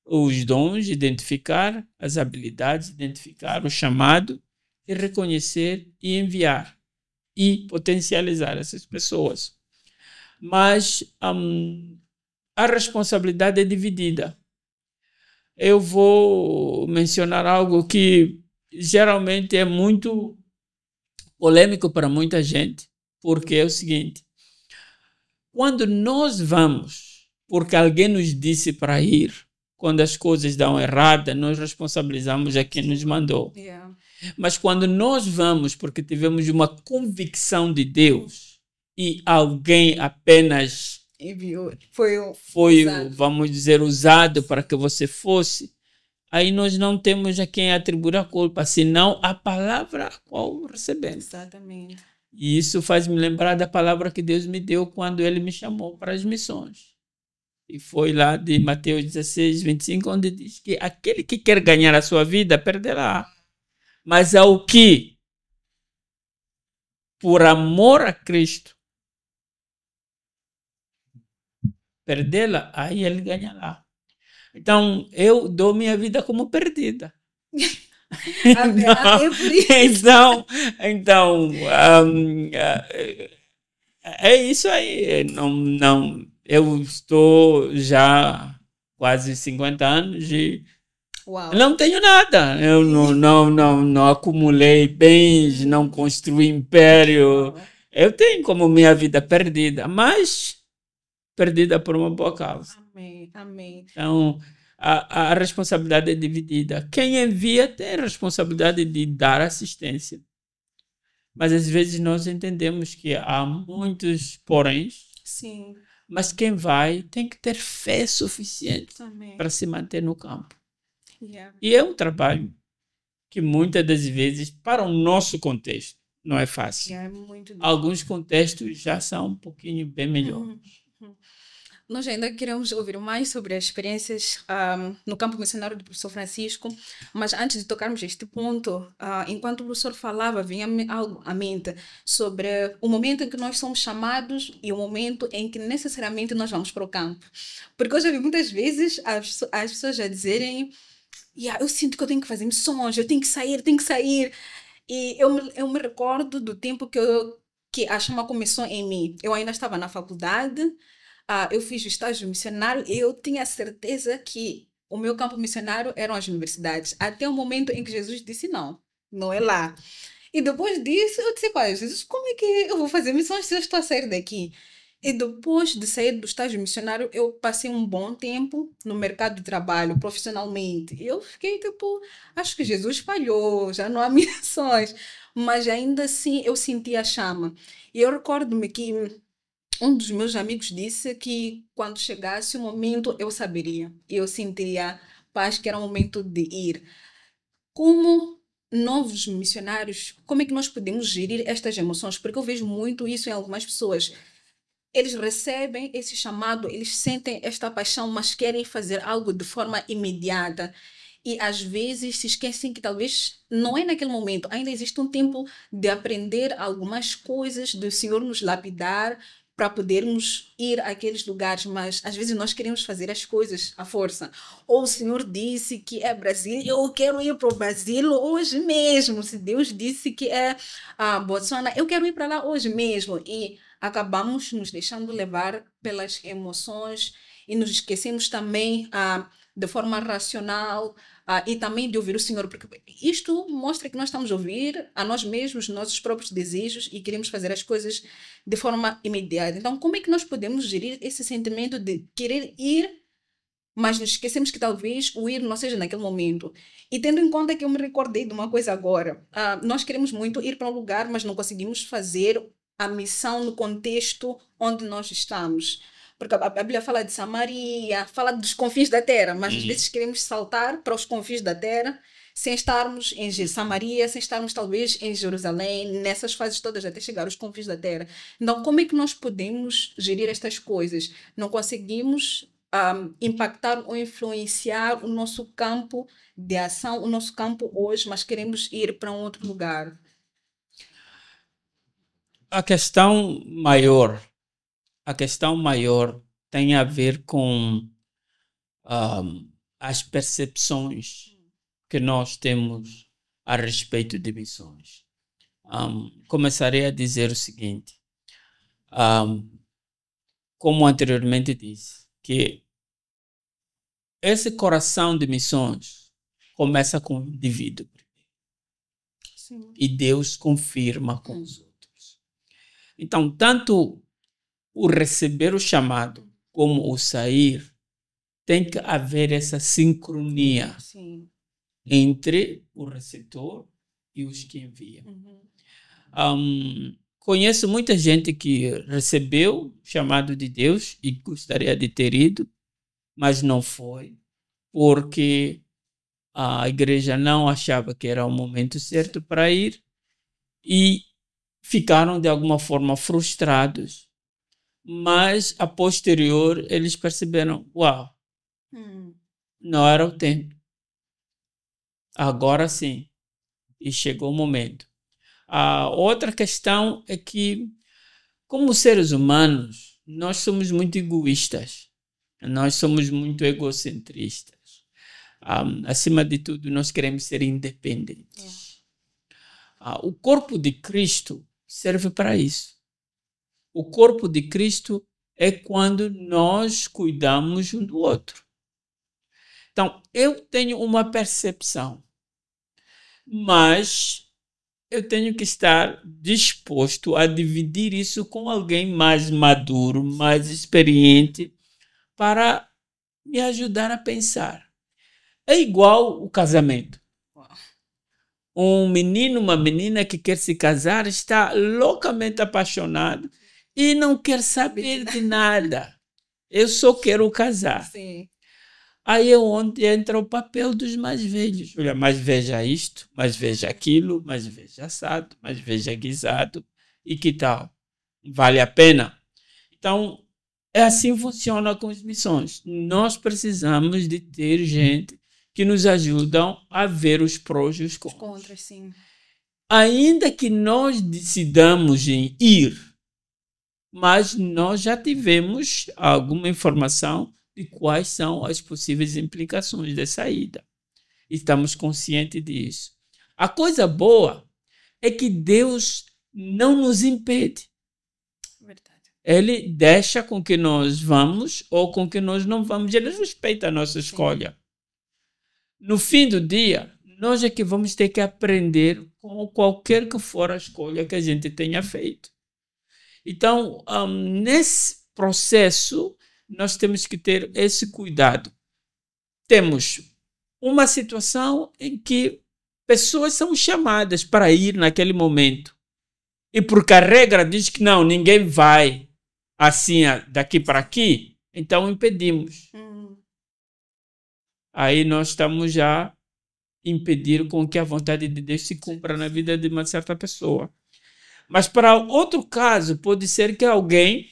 os dons, identificar as habilidades, identificar o chamado e reconhecer e enviar e potencializar essas pessoas. Mas a responsabilidade é dividida. Eu vou mencionar algo que geralmente é muito polêmico para muita gente, porque é o seguinte: quando nós vamos porque alguém nos disse para ir, quando as coisas dão errada, nós responsabilizamos a quem nos mandou. Yeah. Mas quando nós vamos porque tivemos uma convicção de Deus e alguém apenas foi vamos dizer, usado para que você fosse, aí nós não temos a quem atribuir a culpa, senão a palavra a qual recebemos. Exatamente. E isso faz-me lembrar da palavra que Deus me deu quando Ele me chamou para as missões. E foi lá de Mateus 16, 25, onde diz que aquele que quer ganhar a sua vida, perderá. Mas ao que, por amor a Cristo, perdê-la, aí ele ganhará. Então, eu dou minha vida como perdida. Então, é isso aí. Eu estou já quase 50 anos e Uau. Não tenho nada. Eu não acumulei bens, não construí império. Uau. Eu tenho como minha vida perdida, mas perdida por uma boa causa. Amém, amém. Então, a responsabilidade é dividida. Quem envia tem a responsabilidade de dar assistência. Mas às vezes nós entendemos que há muitos poréns, Sim, mas quem vai tem que ter fé suficiente amém. para se manter no campo. Yeah. E é um trabalho que muitas das vezes, para o nosso contexto, não é fácil. Yeah, é muito difícil. Alguns contextos já são um pouquinho bem melhor. Uhum. Nós ainda queremos ouvir mais sobre as experiências no campo missionário do professor Francisco, mas antes de tocarmos este ponto, enquanto o professor falava, vinha-me algo à mente sobre o momento em que nós somos chamados e o momento em que necessariamente nós vamos para o campo. Porque eu já vi muitas vezes as pessoas já dizerem: "Yeah, eu sinto que eu tenho que fazer missões, eu tenho que sair, tenho que sair." E eu me recordo do tempo que a chama começou em mim. Eu ainda estava na faculdade, eu fiz o estágio missionário e eu tinha certeza que o meu campo missionário eram as universidades. Até o momento em que Jesus disse: não, não é lá. E depois disso, eu disse: pai, Jesus, como é que eu vou fazer missões se eu estou a sair daqui? E depois de sair do estágio missionário, eu passei um bom tempo no mercado de trabalho, profissionalmente. E eu fiquei tipo, acho que Jesus falhou, já não há missões. Mas ainda assim eu senti a chama. E eu recordo-me que um dos meus amigos disse que quando chegasse o momento eu saberia. E eu sentiria paz, que era o momento de ir. Como novos missionários, como é que nós podemos gerir estas emoções? Porque eu vejo muito isso em algumas pessoas. Eles recebem esse chamado, eles sentem esta paixão, mas querem fazer algo de forma imediata. E às vezes se esquecem que talvez não é naquele momento, ainda existe um tempo de aprender algumas coisas, do Senhor nos lapidar para podermos ir àqueles lugares, mas às vezes nós queremos fazer as coisas à força. Ou o Senhor disse que é Brasil, eu quero ir para o Brasil hoje mesmo. Se Deus disse que é Botswana, eu quero ir para lá hoje mesmo. E acabamos nos deixando levar pelas emoções e nos esquecemos também de forma racional e também de ouvir o Senhor, porque isto mostra que nós estamos a ouvir a nós mesmos, nossos próprios desejos e queremos fazer as coisas de forma imediata. Então, como é que nós podemos gerir esse sentimento de querer ir, mas nos esquecemos que talvez o ir não seja naquele momento? E tendo em conta que eu me recordei de uma coisa agora, nós queremos muito ir para um lugar, mas não conseguimos fazer a missão no contexto onde nós estamos. Porque a Bíblia fala de Samaria, fala dos confins da terra, mas às vezes queremos saltar para os confins da terra sem estarmos em Samaria, sem estarmos talvez em Jerusalém, nessas fases todas até chegar aos confins da terra. Então, como é que nós podemos gerir estas coisas? Não conseguimos impactar ou influenciar o nosso campo de ação, o nosso campo hoje, mas queremos ir para um outro lugar. A questão maior tem a ver com as percepções que nós temos a respeito de missões. Começarei a dizer o seguinte, como anteriormente disse, que esse coração de missões começa com o indivíduo. Sim. E Deus confirma com os outros. Então, tanto o receber o chamado como o sair, tem que haver essa sincronia. Sim. Entre o receptor e os que enviam. Conheço muita gente que recebeu o chamado de Deus e gostaria de ter ido, mas não foi, porque a igreja não achava que era o momento certo para ir e ficaram de alguma forma frustrados. Mas, a posterior, eles perceberam, uau, não era o tempo. Agora sim. E chegou o momento. A outra questão é que, como seres humanos, nós somos muito egoístas. Nós somos muito egocentristas. Acima de tudo, nós queremos ser independentes. O corpo de Cristo serve para isso. O corpo de Cristo é quando nós cuidamos um do outro. Então, eu tenho uma percepção, mas eu tenho que estar disposto a dividir isso com alguém mais maduro, mais experiente, para me ajudar a pensar. É igual o casamento. Um menino, uma menina que quer se casar está loucamente apaixonado e não quer saber de nada. Eu só quero casar. Sim. Aí é onde entra o papel dos mais velhos. Olha, mas veja isto, mas veja aquilo, mas veja assado, mas veja guisado. E que tal? Vale a pena? Então, é assim que funciona com as missões. Nós precisamos de ter gente que nos ajudam a ver os prós e os Os contras. contras, sim. Ainda que nós decidamos em ir, mas nós já tivemos alguma informação de quais são as possíveis implicações dessa ida. Estamos conscientes disso. A coisa boa é que Deus não nos impede. Verdade. Ele deixa com que nós vamos ou com que nós não vamos. Ele respeita a nossa escolha. No fim do dia, nós é que vamos ter que aprender com qualquer que for a escolha que a gente tenha feito. Então, nesse processo, nós temos que ter esse cuidado. Temos uma situação em que pessoas são chamadas para ir naquele momento. E porque a regra diz que não, ninguém vai assim daqui para aqui, então impedimos. Aí nós estamos já impedir com que a vontade de Deus se cumpra na vida de uma certa pessoa. Mas para outro caso, pode ser que alguém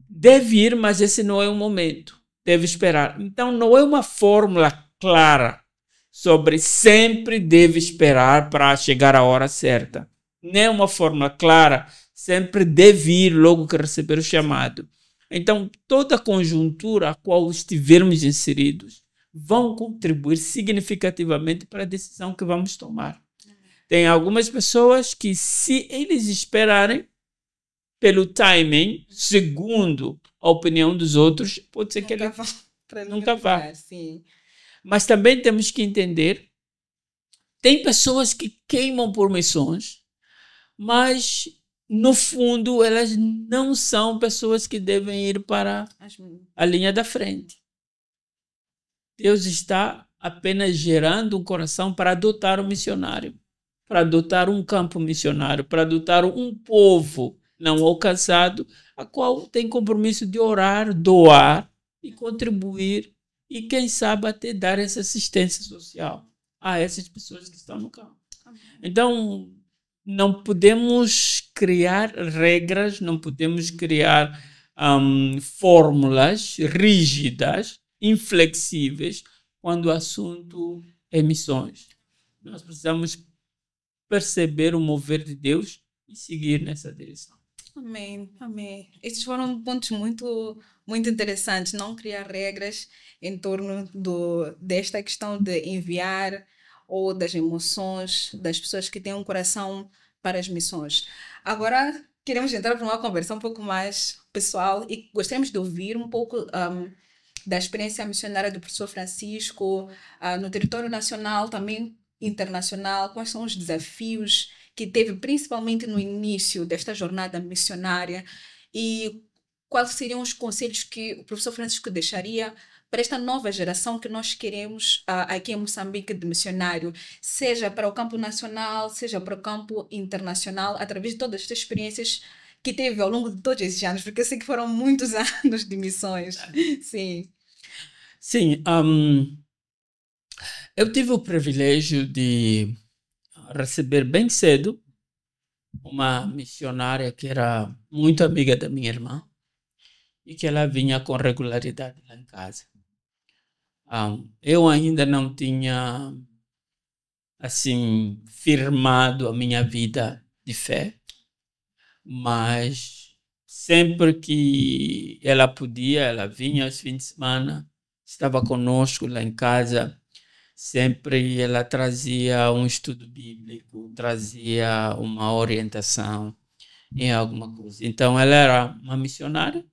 deve ir, mas esse não é o momento. Deve esperar. Então, não é uma fórmula clara sobre sempre deve esperar para chegar a hora certa. Nem é uma fórmula clara, sempre deve ir logo que receber o chamado. Então, toda a conjuntura a qual estivermos inseridos vão contribuir significativamente para a decisão que vamos tomar. Tem algumas pessoas que, se eles esperarem pelo timing, segundo a opinião dos outros, pode ser que ele nunca vá. Sim. Mas também temos que entender, tem pessoas que queimam por missões, mas no fundo elas não são pessoas que devem ir para a linha da frente. Deus está apenas gerando um coração para adotar um missionário, para adotar um campo missionário, para adotar um povo não alcançado, a qual tem compromisso de orar, doar e contribuir e, quem sabe, até dar essa assistência social a essas pessoas que estão no campo. Então, não podemos criar regras, não podemos criar fórmulas rígidas, inflexíveis, quando o assunto é missões. Nós precisamos perceber o mover de Deus e seguir nessa direção. Amém, amém. Estes foram pontos muito, muito interessantes. Não criar regras em torno desta questão de enviar ou das emoções das pessoas que têm um coração para as missões. Agora, queremos entrar para uma conversa um pouco mais pessoal e gostaríamos de ouvir um pouco da experiência missionária do professor Francisco no território nacional, também internacional. Quais são os desafios que teve principalmente no início desta jornada missionária e quais seriam os conselhos que o professor Francisco deixaria para esta nova geração que nós queremos aqui em Moçambique de missionário, seja para o campo nacional, seja para o campo internacional, através de todas estas experiências que teve ao longo de todos esses anos, porque eu sei que foram muitos anos de missões. Sim. Sim, eu tive o privilégio de receber bem cedo uma missionária que era muito amiga da minha irmã e que ela vinha com regularidade lá em casa. Eu ainda não tinha assim firmado a minha vida de fé, mas sempre que ela podia, ela vinha aos fins de semana, estava conosco lá em casa. Sempre ela trazia um estudo bíblico, trazia uma orientação em alguma coisa. Então, ela era uma missionária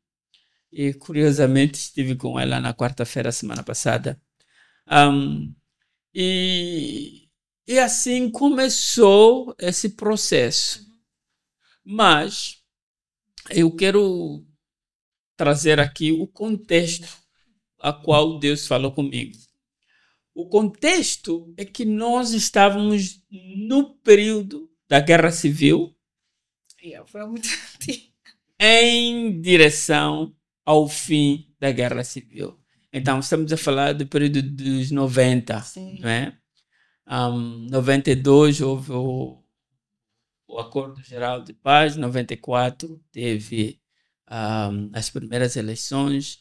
E, curiosamente, estive com ela na quarta-feira, semana passada. Um, e, e assim começou esse processo. Mas eu quero trazer aqui o contexto a qual Deus falou comigo. O contexto é que nós estávamos no período da Guerra Civil Foi muito em direção ao fim da Guerra Civil. Então, estamos a falar do período dos 90, Sim. não é? 92 houve o Acordo Geral de Paz, 94 teve as primeiras eleições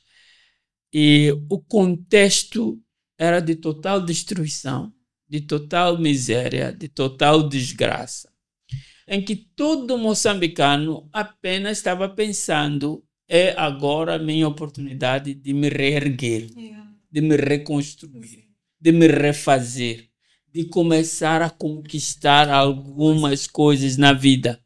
e o contexto era de total destruição, de total miséria, de total desgraça, em que todo moçambicano apenas estava pensando: é agora a minha oportunidade de me reerguer, de me reconstruir, de me refazer, de começar a conquistar algumas coisas na vida.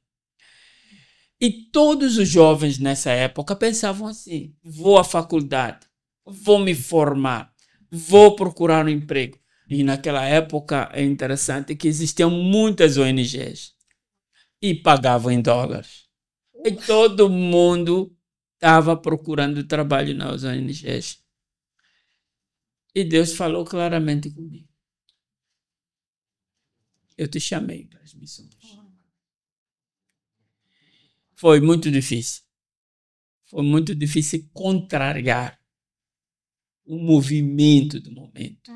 E todos os jovens nessa época pensavam assim: vou à faculdade, vou me formar, vou procurar um emprego. E naquela época é interessante que existiam muitas ONGs e pagavam em dólares. E todo mundo estava procurando trabalho nas ONGs. E Deus falou claramente comigo: eu te chamei para as missões. Foi muito difícil. Foi muito difícil contrariar o movimento do momento.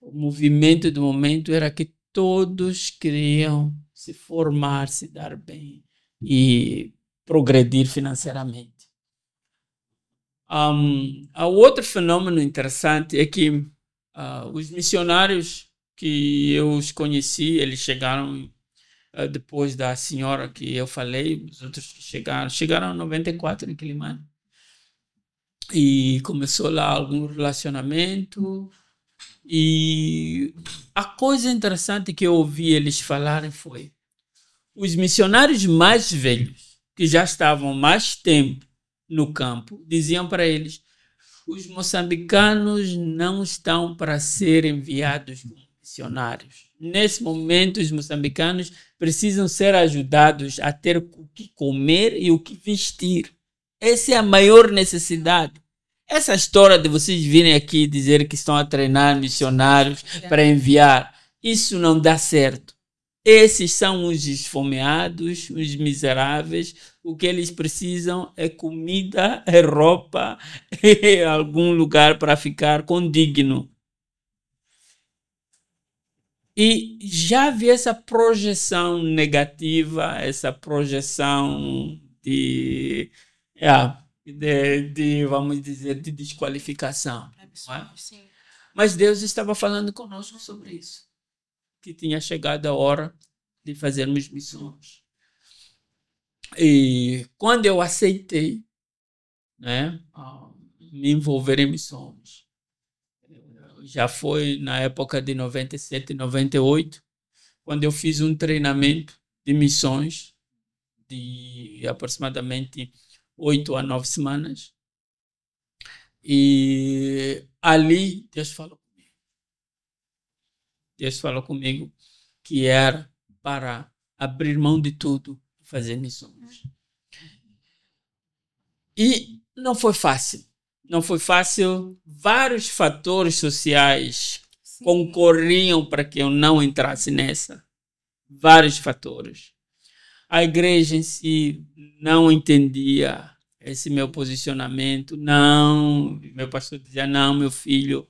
O movimento do momento era que todos queriam se formar, se dar bem e progredir financeiramente. Há outro fenômeno interessante é que os missionários que eu os conheci, eles chegaram depois da senhora que eu falei, os outros que chegaram em 94 em Quilimane. E começou lá algum relacionamento. E a coisa interessante que eu ouvi eles falarem foi: os missionários mais velhos, que já estavam mais tempo no campo, diziam para eles: os moçambicanos não estão para ser enviados como missionários. Nesse momento, os moçambicanos precisam ser ajudados a ter o que comer e o que vestir. Essa é a maior necessidade. Essa história de vocês virem aqui dizer que estão a treinar missionários para enviar, isso não dá certo. Esses são os esfomeados, os miseráveis. O que eles precisam é comida, é roupa, é algum lugar para ficar condigno. E já havia essa projeção negativa, essa projeção vamos dizer, de desqualificação. Não é? Mas Deus estava falando conosco sobre isso, que tinha chegado a hora de fazermos missões. E quando eu aceitei, né, me envolver em missões, já foi na época de 97, 98, quando eu fiz um treinamento de missões de aproximadamente 8 a 9 semanas. E ali Deus falou comigo. Deus falou comigo que era para abrir mão de tudo e fazer missões. E não foi fácil. Não foi fácil. Vários fatores sociais concorriam para que eu não entrasse nessa. Vários fatores. A igreja em si não entendia esse meu posicionamento. Não. Meu pastor dizia: não, meu filho,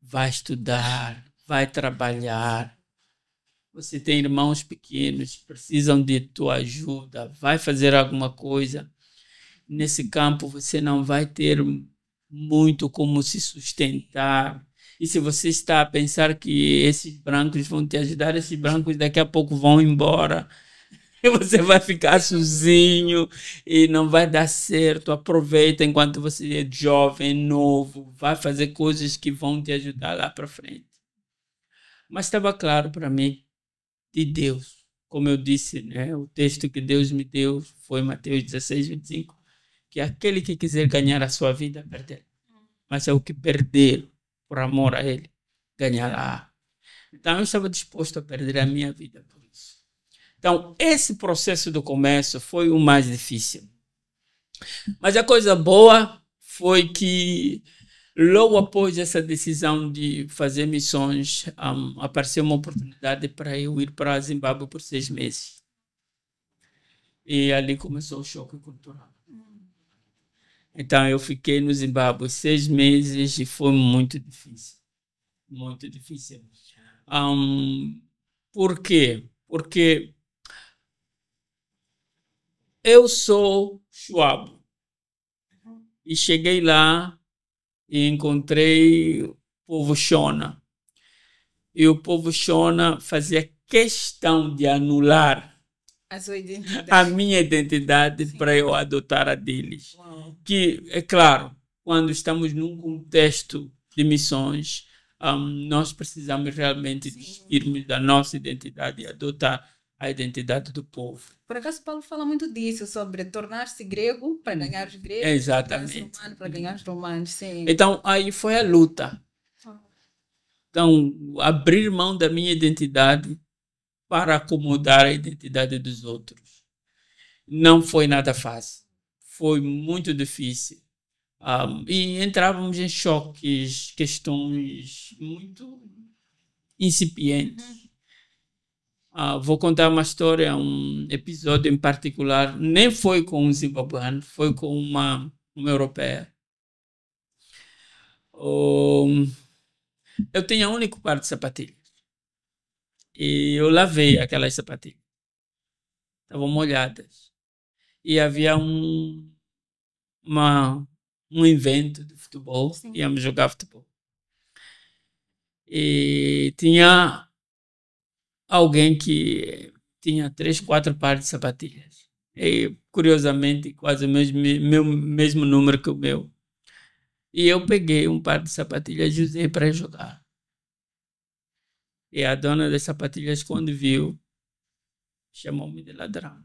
vai estudar, vai trabalhar. Você tem irmãos pequenos, precisam de tua ajuda, vai fazer alguma coisa. Nesse campo você não vai ter muito como se sustentar. E se você está a pensar que esses brancos vão te ajudar, esses brancos daqui a pouco vão embora. E você vai ficar sozinho e não vai dar certo. Aproveita enquanto você é jovem, novo. Vai fazer coisas que vão te ajudar lá para frente. Mas estava claro para mim de Deus. Como eu disse, né, o texto que Deus me deu foi Mateus 16, 25. que aquele que quiser ganhar a sua vida, perder. Mas é o que perder por amor a Ele, ganhará. Então, eu estava disposto a perder a minha vida por isso. Então, esse processo do comércio foi o mais difícil. Mas a coisa boa foi que, logo após essa decisão de fazer missões, apareceu uma oportunidade para eu ir para Zimbábue por 6 meses. E ali começou o choque cultural. Então, eu fiquei no Zimbábue 6 meses e foi muito difícil. Muito difícil. Por quê? Porque eu sou Shuabo. E cheguei lá e encontrei o povo Shona. E o povo Shona fazia questão de anular a minha identidade para eu adotar a deles. Uau. Que, é claro, quando estamos num contexto de missões, nós precisamos realmente despirmos da nossa identidade e adotar a identidade do povo. Por acaso, Paulo fala muito disso, sobre tornar-se grego para ganhar os gregos, Exatamente. tornar-se romano para ganhar os romanos. Sim. Então, aí foi a luta. Então, abrir mão da minha identidade para acomodar a identidade dos outros. Não foi nada fácil. Foi muito difícil. E entrávamos em choques, questões muito incipientes. Vou contar uma história, um episódio em particular. Nem foi com um zimbabuano, foi com uma europeia. Eu tinha um único par de sapatilhas. E eu lavei aquelas sapatilhas. Estavam molhadas. E havia um evento de futebol. Sim. Íamos jogar futebol. E tinha alguém que tinha 3, 4 pares de sapatilhas. E, curiosamente, quase o mesmo número que o meu. E eu peguei um par de sapatilhas e usei para jogar. E a dona das sapatilhas, quando viu, chamou-me de ladrão.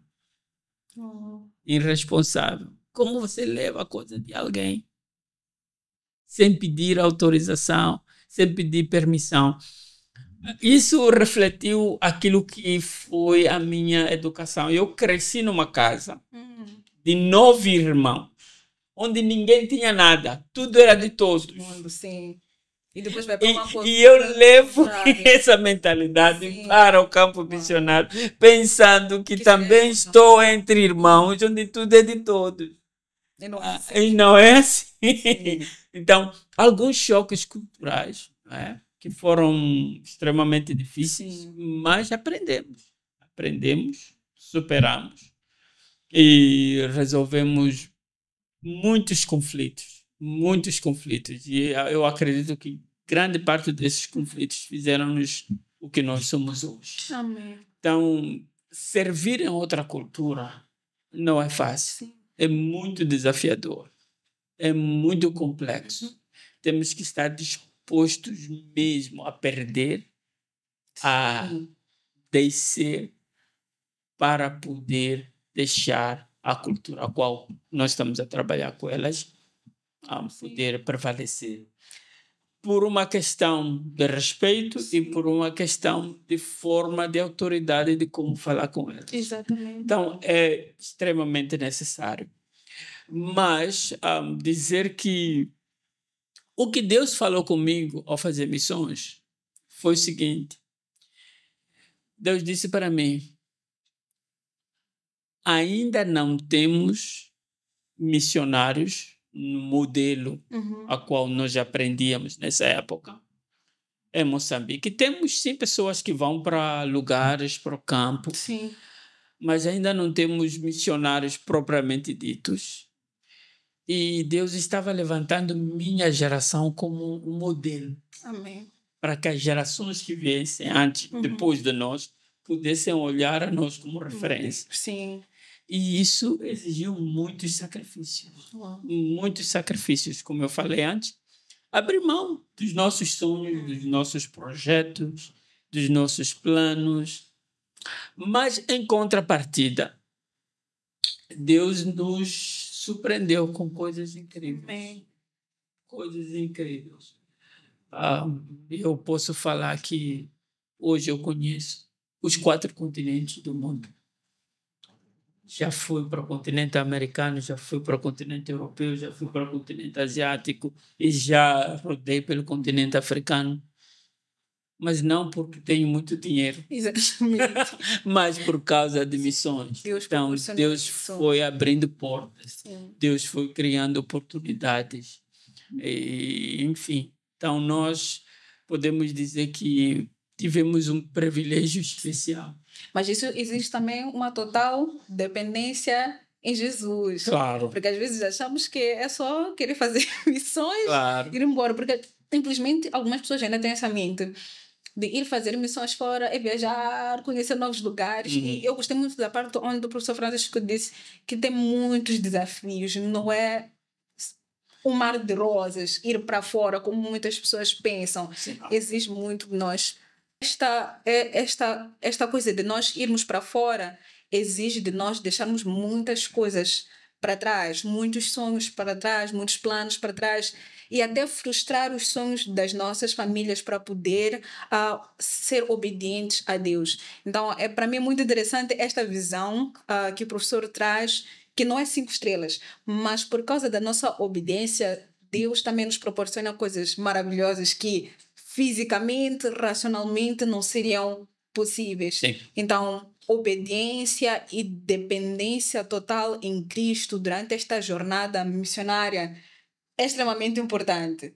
Irresponsável. Como você leva a coisa de alguém sem pedir autorização, sem pedir permissão? Isso refletiu aquilo que foi a minha educação. Eu cresci numa casa de 9 irmãos, onde ninguém tinha nada. Tudo era de todos. Sim. E depois vai para uma coisa. E eu levo essa mentalidade para o campo missionário, pensando que também estou entre irmãos, onde tudo é de todos. E não é assim. Então, alguns choques culturais, né, que foram extremamente difíceis, mas aprendemos, superamos e resolvemos muitos conflitos. E eu acredito que grande parte desses conflitos fizeram-nos o que nós somos hoje. Amém. Então, servir em outra cultura não é fácil. Sim. É muito desafiador. É muito complexo. Temos que estar dispostos mesmo a perder, a descer para poder deixar a cultura a qual nós estamos a trabalhar com elas a poder prevalecer. Por uma questão de respeito e por uma questão de forma de autoridade de como falar com elas. Exatamente. Então, é extremamente necessário. Mas dizer que o que Deus falou comigo ao fazer missões foi o seguinte. Deus disse para mim, ainda não temos missionários no modelo a qual nós aprendíamos nessa época em Moçambique. Temos sim pessoas que vão para lugares, para o campo, sim, mas ainda não temos missionários propriamente ditos. E Deus estava levantando minha geração como um modelo. Amém. Para que as gerações que viessem antes, depois de nós, pudessem olhar a nós como referência. Sim. E isso exigiu muitos sacrifícios. Uau. Muitos sacrifícios, como eu falei antes. Abrir mão dos nossos sonhos, dos nossos projetos, dos nossos planos. Mas, em contrapartida, Deus nos surpreendeu com coisas incríveis. Coisas incríveis. Eu posso falar que hoje eu conheço os 4 continentes do mundo. Já fui para o continente americano, já fui para o continente europeu, já fui para o continente asiático e já rodei pelo continente africano. Mas não porque tenho muito dinheiro, Exatamente. mas por causa de missões. Deus Então, proporcionou Deus missões. foi abrindo portas, Sim. Deus foi criando oportunidades. E, enfim, então nós podemos dizer que tivemos um privilégio especial. Mas isso existe também uma total dependência em Jesus. Claro, Porque às vezes achamos que é só querer fazer missões claro. e ir embora. Porque simplesmente algumas pessoas ainda têm essa mente de ir fazer missões fora, é viajar, conhecer novos lugares. E eu gostei muito da parte onde o professor Francisco disse que tem muitos desafios. Não é um mar de rosas, ir para fora, como muitas pessoas pensam. Sim. Exige muito de nós. Esta coisa de nós irmos para fora exige de nós deixarmos muitas coisas para trás, muitos sonhos para trás, muitos planos para trás e até frustrar os sonhos das nossas famílias para poder ser obedientes a Deus. Então, para mim é muito interessante esta visão que o professor traz, que não é 5 estrelas, mas por causa da nossa obediência, Deus também nos proporciona coisas maravilhosas que fisicamente, racionalmente não seriam possíveis. Sim. Então, obediência e dependência total em Cristo durante esta jornada missionária é extremamente importante.